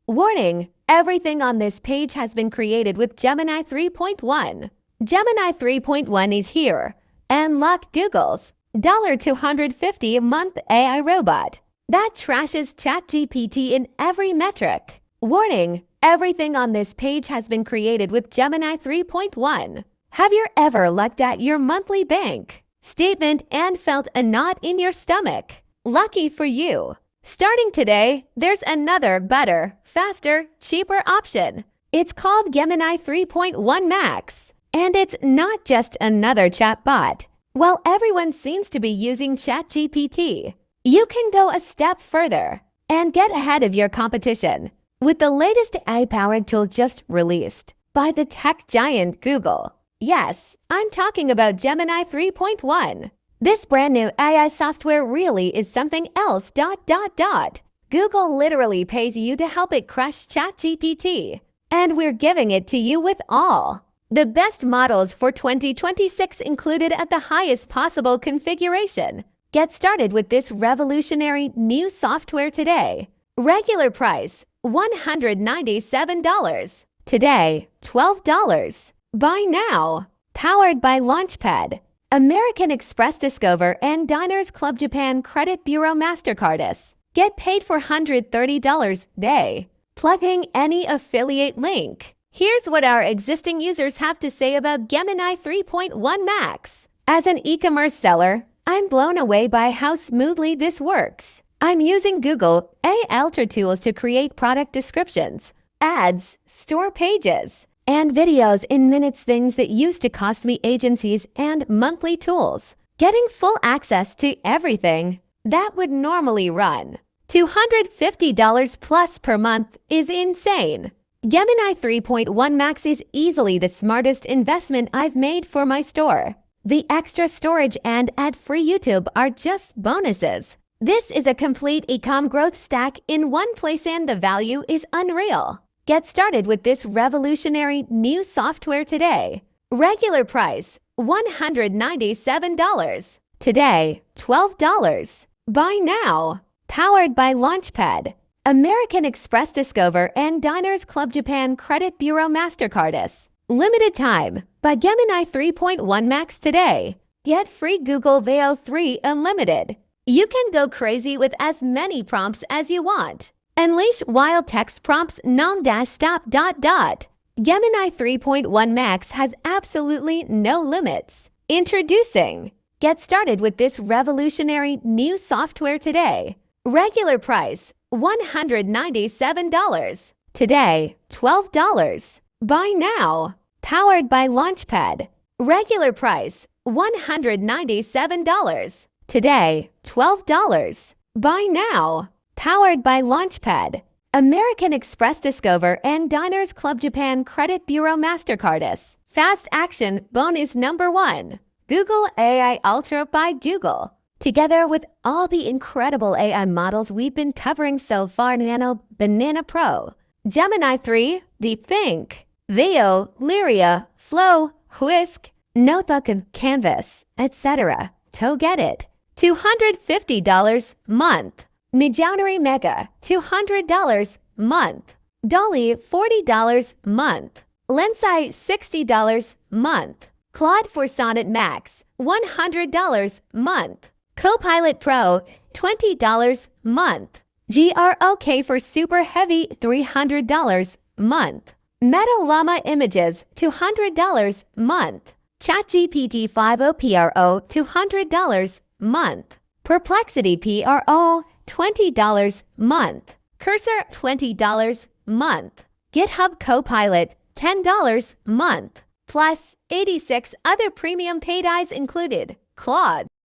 Warning! Everything on this page has been created with GeminAI 3.1. GeminAI 3.1 is here. Unlock Google's $250 a month AI robot that trashes ChatGPT in every metric. Warning! Everything on this page has been created with GeminAI 3.1. Have you ever looked at your monthly bank statement and felt a knot in your stomach? Lucky for you! Starting today, there's another better, faster, cheaper option. It's called GeminAI 3.1 Max. And it's not just another chatbot. While everyone seems to be using ChatGPT, you can go a step further and get ahead of your competition with the latest AI-powered tool just released by the tech giant Google. Yes, I'm talking about GeminAI 3.1. This brand new AI software really is something else. Google literally pays you to help it crush ChatGPT, and we're giving it to you with all the best models for 2026 included at the highest possible configuration. Get started with this revolutionary new software today. Regular price $197. Today, $12. Buy now. Powered by Launchpad, American Express Discover, and Diners Club Japan Credit Bureau MasterCardist. Get paid for $130 a day. Plugging any affiliate link. Here's what our existing users have to say about GeminAI 3.1 Max. As an e-commerce seller, I'm blown away by how smoothly this works. I'm using Google AI Ultra tools to create product descriptions, ads, store pages, and videos in minutes, things that used to cost me agencies and monthly tools. Getting full access to everything that would normally run $250 plus per month is insane. GeminAI 3.1 Max is easily the smartest investment I've made for my store. The extra storage and ad-free YouTube are just bonuses. This is a complete e-com growth stack in one place, and the value is unreal. Get started with this revolutionary new software today. Regular price $197. Today, $12. Buy now. Powered by Launchpad, American Express Discover, and Diners Club Japan Credit Bureau MasterCardist. Limited time. Buy GeminAI 3.1 Max today. Get free Google Veo 3 Unlimited. You can go crazy with as many prompts as you want. Unleash wild text prompts non-stop. GeminAI 3.1 Max has absolutely no limits. Introducing. Get started with this revolutionary new software today. Regular price $197. Today, $12. Buy now. Powered by Launchpad. Regular price $197. Today, $12. Buy now. Powered by Launchpad, American Express Discover, and Diners Club Japan Credit Bureau MasterCardist. Fast action bonus number 1. Google AI Ultra by Google. Together with all the incredible AI models we've been covering so far, Nano, Banana Pro, GeminAI 3, DeepThink, Veo, Lyria, Flow, Whisk, Notebook, and Canvas, etc. To get it. $250 month. Midjourney Mega, $200 month. Dolly, $40 month. Lensai, $60 month. Claude for Sonnet Max, $100 month. Copilot Pro, $20 month. GROK for Super Heavy, $300 month. Meta Llama Images, $200 month. ChatGPT 5.0 PRO, $200 month. Perplexity PRO, $20 month. Cursor, $20 month. GitHub Copilot, $10 month. Plus 86 other premium paid eyes included. Claude.